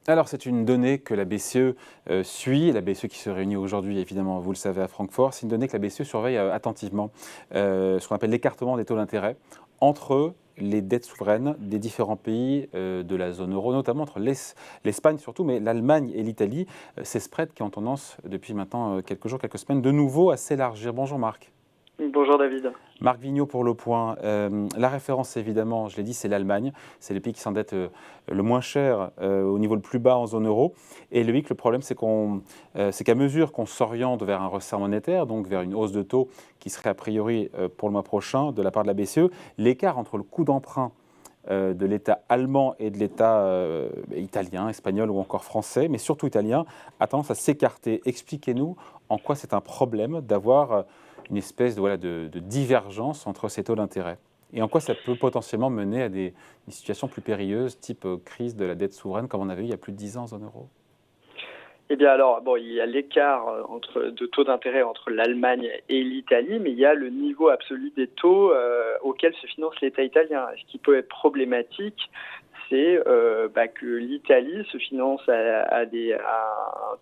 Alors, c'est une donnée que la BCE suit, la BCE qui se réunit aujourd'hui, évidemment, vous le savez, à Francfort. C'est une donnée que la BCE surveille attentivement, ce qu'on appelle l'écartement des taux d'intérêt entre les dettes souveraines des différents pays de la zone euro, notamment entre l'Espagne surtout, mais l'Allemagne et l'Italie. Ces spreads qui ont tendance, depuis maintenant quelques jours, quelques semaines, de nouveau à s'élargir. Bonjour Marc. Bonjour David. Marc Vigneault pour Le Point. La référence, évidemment, je l'ai dit, c'est l'Allemagne. C'est le pays qui s'endette le moins cher, au niveau le plus bas en zone euro. Et le problème, c'est qu'à mesure qu'on s'oriente vers un resserre monétaire, donc vers une hausse de taux qui serait a priori pour le mois prochain de la part de la BCE, l'écart entre le coût d'emprunt de l'État allemand et de l'État italien, espagnol ou encore français, mais surtout italien, a tendance à s'écarter. Expliquez-nous en quoi c'est un problème d'avoir une espèce de divergence entre ces taux d'intérêt. Et en quoi ça peut potentiellement mener à des situations plus périlleuses, type crise de la dette souveraine, comme on avait eu il y a plus de 10 ans en zone euro. Eh bien alors, il y a l'écart de taux d'intérêt entre l'Allemagne et l'Italie, mais il y a le niveau absolu des taux auxquels se finance l'État italien. Ce qui peut être problématique, c'est que l'Italie se finance à un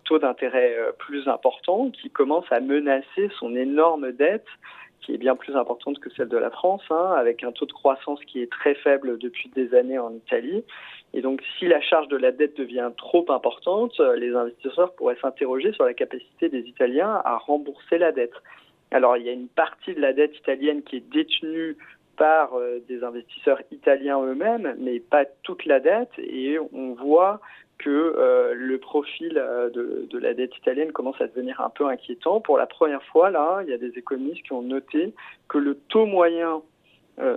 taux d'intérêt plus important qui commence à menacer son énorme dette, qui est bien plus importante que celle de la France, avec un taux de croissance qui est très faible depuis des années en Italie. Et donc, si la charge de la dette devient trop importante, les investisseurs pourraient s'interroger sur la capacité des Italiens à rembourser la dette. Alors, il y a une partie de la dette italienne qui est détenue par des investisseurs italiens eux-mêmes, mais pas toute la dette. Et on voit que le profil de la dette italienne commence à devenir un peu inquiétant. Pour la première fois, là, il y a des économistes qui ont noté que le taux moyen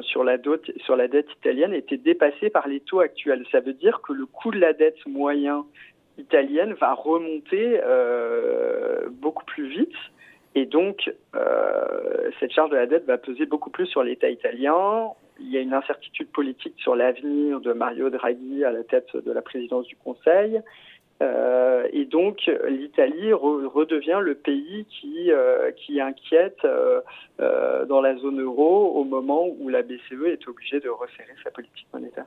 sur la dette italienne était dépassé par les taux actuels. Ça veut dire que le coût de la dette moyen italienne va remonter beaucoup plus vite. Et donc, cette charge de la dette va peser beaucoup plus sur l'État italien. Il y a une incertitude politique sur l'avenir de Mario Draghi à la tête de la présidence du Conseil. Et donc, l'Italie redevient le pays qui inquiète dans la zone euro au moment où la BCE est obligée de resserrer sa politique monétaire.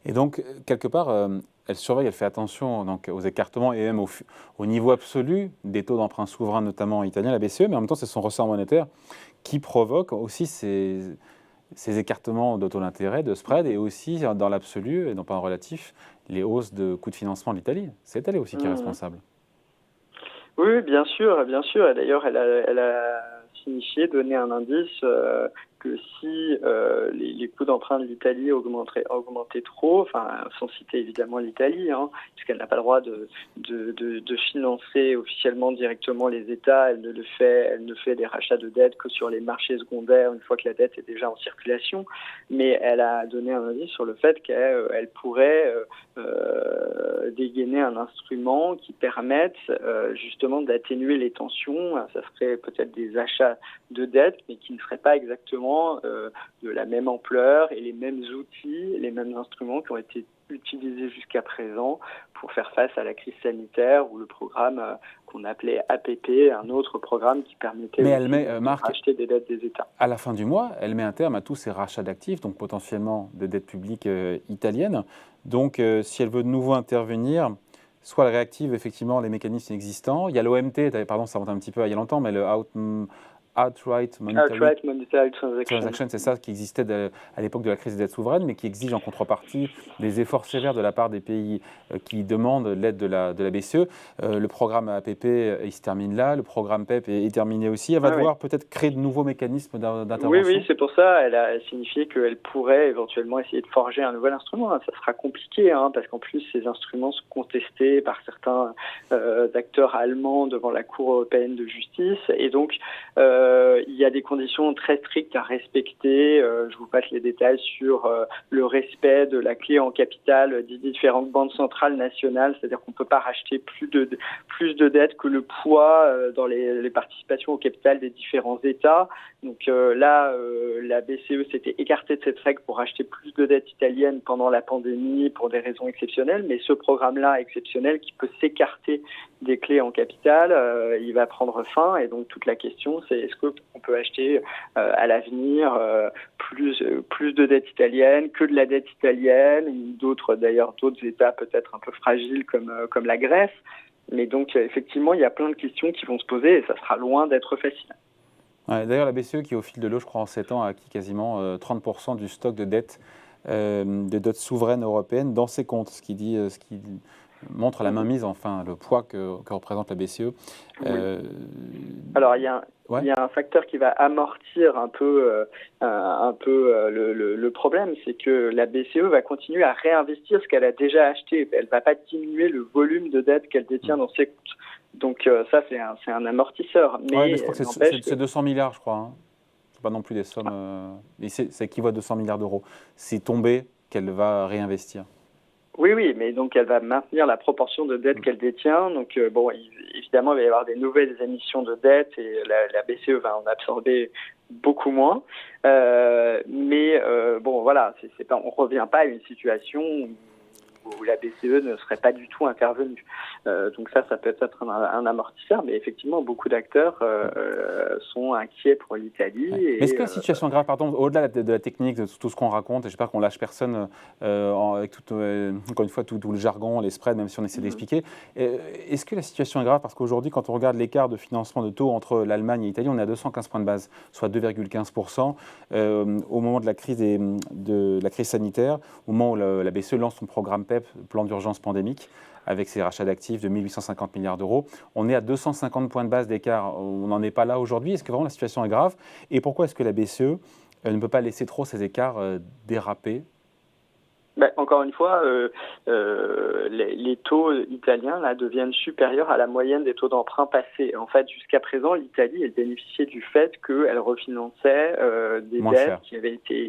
Et donc, quelque part, elle surveille, elle fait attention donc, aux écartements et même au niveau absolu des taux d'emprunt souverain, notamment italien, la BCE, mais en même temps, c'est son ressort monétaire qui provoque aussi ces écartements de taux d'intérêt, de spread, et aussi, dans l'absolu, et non pas en relatif, les hausses de coûts de financement de l'Italie. C'est elle aussi qui est responsable. Oui, bien sûr, bien sûr. Et d'ailleurs, elle a signifié, donné un indice que si les coûts d'emprunt de l'Italie augmentaient trop, sans citer évidemment l'Italie, puisqu'elle n'a pas le droit de financer officiellement directement les États, elle ne fait des rachats de dette que sur les marchés secondaires une fois que la dette est déjà en circulation, mais elle a donné un indice sur le fait qu'elle pourrait dégainer un instrument qui permette justement d'atténuer les tensions. Ça serait peut-être des achats de dette, mais qui ne seraient pas exactement de la même ampleur et les mêmes outils, les mêmes instruments qui ont été utilisés jusqu'à présent pour faire face à la crise sanitaire ou le programme qu'on appelait APP, un autre programme qui permettait de racheter des dettes des États. À la fin du mois, elle met un terme à tous ces rachats d'actifs, donc potentiellement de dettes publiques italiennes. Donc, si elle veut de nouveau intervenir, soit elle réactive effectivement les mécanismes existants. Il y a l'OMT, pardon, ça remonte un petit peu il y a longtemps, mais le Outright Monetary Transaction, c'est ça qui existait à l'époque de la crise des dettes souveraines, mais qui exige en contrepartie des efforts sévères de la part des pays qui demandent l'aide de la BCE. Le programme APP, il se termine là, le programme PEP est terminé aussi. Elle va devoir peut-être créer de nouveaux mécanismes d'intervention. Oui, c'est pour ça. Elle a signifié qu'elle pourrait éventuellement essayer de forger un nouvel instrument. Ça sera compliqué, parce qu'en plus, ces instruments sont contestés par certains acteurs allemands devant la Cour européenne de justice. Et donc, il y a des conditions très strictes à respecter. Je vous passe les détails sur le respect de la clé en capital des différentes banques centrales nationales, c'est-à-dire qu'on ne peut pas racheter plus de dettes que le poids dans les participations au capital des différents États. Donc là, la BCE s'était écartée de cette règle pour acheter plus de dettes italiennes pendant la pandémie pour des raisons exceptionnelles, mais ce programme-là exceptionnel qui peut s'écarter des clés en capital, il va prendre fin, et donc toute la question c'est est-ce qu'on peut acheter à l'avenir plus de dettes italiennes, que de la dette italienne, ou d'autres États peut-être un peu fragiles comme la Grèce. Mais donc effectivement il y a plein de questions qui vont se poser et ça sera loin d'être facile. Ouais, d'ailleurs, la BCE, qui au fil de l'eau, je crois, en 7 ans, a acquis quasiment 30% du stock de dettes souveraines européennes dans ses comptes, ce qui montre la mainmise, enfin, le poids que représente la BCE. Oui. Alors, il y a un facteur qui va amortir un peu le problème, c'est que la BCE va continuer à réinvestir ce qu'elle a déjà acheté. Elle ne va pas diminuer le volume de dette qu'elle détient dans ses comptes. Donc ça, c'est un amortisseur. Mais je crois que c'est 200 milliards, je crois. Hein. Ce pas non plus des sommes... ça équivaut à 200 milliards d'euros. C'est tombé qu'elle va réinvestir. Oui, mais donc elle va maintenir la proportion de dette qu'elle détient. Donc évidemment, il va y avoir des nouvelles émissions de dette et la BCE va en absorber beaucoup moins. Mais voilà, on ne revient pas à une situation où la BCE ne serait pas du tout intervenue. Donc ça peut être un amortisseur, mais effectivement, beaucoup d'acteurs sont inquiets pour l'Italie. Ouais. Est-ce que la situation est grave, pardon, au-delà de la technique, de tout ce qu'on raconte, et j'espère qu'on lâche personne avec encore une fois tout le jargon, les spreads, même si on essaie d'expliquer, est-ce que la situation est grave parce qu'aujourd'hui, quand on regarde l'écart de financement de taux entre l'Allemagne et l'Italie, on est à 215 points de base, soit 2,15%. Au moment de la crise sanitaire, au moment où la BCE lance son programme PEP, plan d'urgence pandémique, avec ses rachats d'actifs de 1850 milliards d'euros. On est à 250 points de base d'écart. On n'en est pas là aujourd'hui. Est-ce que vraiment la situation est grave? Et pourquoi est-ce que la BCE ne peut pas laisser trop ces écarts déraper? Encore une fois, les taux italiens là, deviennent supérieurs à la moyenne des taux d'emprunt passés. En fait, jusqu'à présent, l'Italie elle bénéficiait du fait qu'elle refinançait des dettes qui avaient été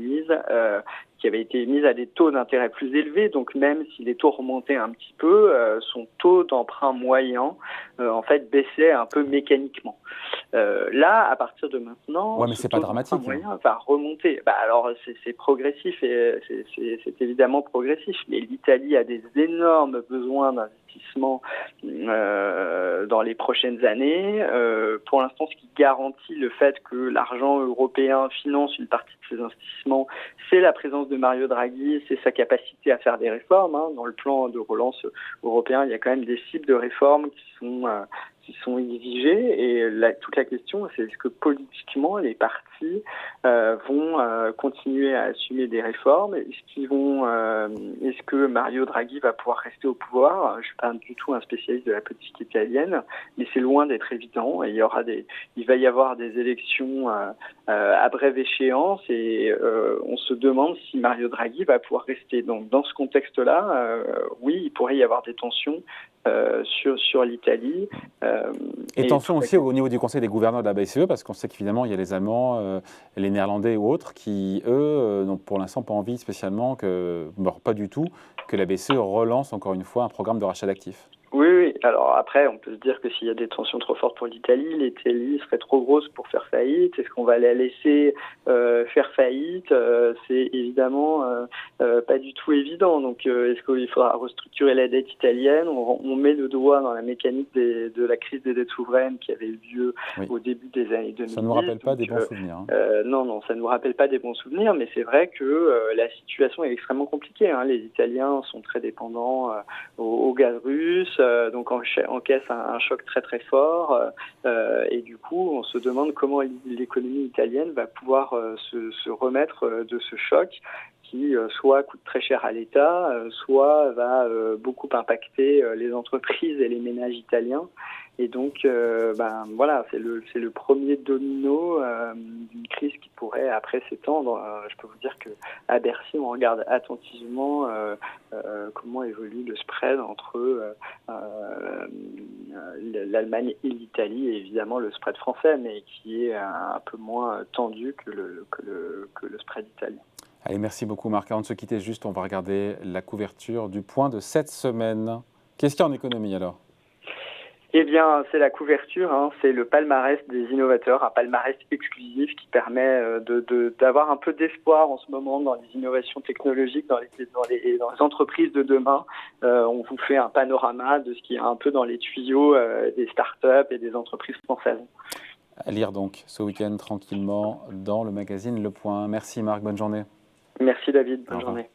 émises à des taux d'intérêt plus élevés. Donc même si les taux remontaient un petit peu, son taux d'emprunt moyen en fait baissait un peu mécaniquement. Là, à partir de maintenant, mais ce c'est taux pas dramatique, moyen va remonter. Alors c'est progressif et c'est évidemment progressif, mais l'Italie a des énormes besoins d'investissement dans les prochaines années. Pour l'instant, ce qui garantit le fait que l'argent européen finance une partie de ces investissements, c'est la présence de Mario Draghi, c'est sa capacité à faire des réformes. Dans le plan de relance européen, il y a quand même des cibles de réformes qui sont exigées, et toute la question, c'est est-ce que politiquement les partis vont continuer à assumer des réformes? Est-ce que Mario Draghi va pouvoir rester au pouvoir? Je ne suis pas du tout un spécialiste de la politique italienne, mais c'est loin d'être évident. Et il va y avoir des élections à brève échéance, et on se demande si Mario Draghi va pouvoir rester. Donc dans ce contexte-là, oui, il pourrait y avoir des tensions sur l'Italie. Et tension aussi au niveau du Conseil des gouverneurs de la BCE, parce qu'on sait qu'évidemment, il y a les Allemands, les Néerlandais ou autres qui, eux, n'ont pour l'instant pas envie spécialement, pas du tout, que la BCE relance encore une fois un programme de rachat d'actifs. Oui. Alors après, on peut se dire que s'il y a des tensions trop fortes pour l'Italie serait trop grosse pour faire faillite. Est-ce qu'on va la laisser faire faillite? C'est évidemment pas du tout évident. Donc, est-ce qu'il faudra restructurer la dette italienne? On met le doigt dans la mécanique de la crise des dettes souveraines qui avait eu lieu au début des années 2010. Ça ne nous rappelle pas des bons souvenirs. Non, ça ne nous rappelle pas des bons souvenirs, mais c'est vrai que la situation est extrêmement compliquée. Les Italiens sont très dépendants au gaz russe. Donc encaisse un choc très très fort, et du coup on se demande comment l'économie italienne va pouvoir se remettre de ce choc qui soit coûte très cher à l'État, soit va beaucoup impacter les entreprises et les ménages italiens. Et donc, voilà, c'est le premier domino d'une crise qui pourrait après s'étendre. Je peux vous dire que à Bercy, on regarde attentivement comment évolue le spread entre l'Allemagne et l'Italie, et évidemment le spread français, mais qui est un peu moins tendu que le spread italien. Allez, merci beaucoup Marc. Avant de se quitter, juste, on va regarder la couverture du point de cette semaine. Qu'est-ce qu'il y a en économie alors ? Eh bien, c'est la couverture, hein, c'est le palmarès des innovateurs, un palmarès exclusif qui permet d'avoir un peu d'espoir en ce moment dans les innovations technologiques, dans les entreprises de demain. On vous fait un panorama de ce qu'il y a un peu dans les tuyaux des startups et des entreprises françaises. À lire donc ce week-end tranquillement dans le magazine Le Point. Merci Marc, bonne journée. Merci David, bonne journée.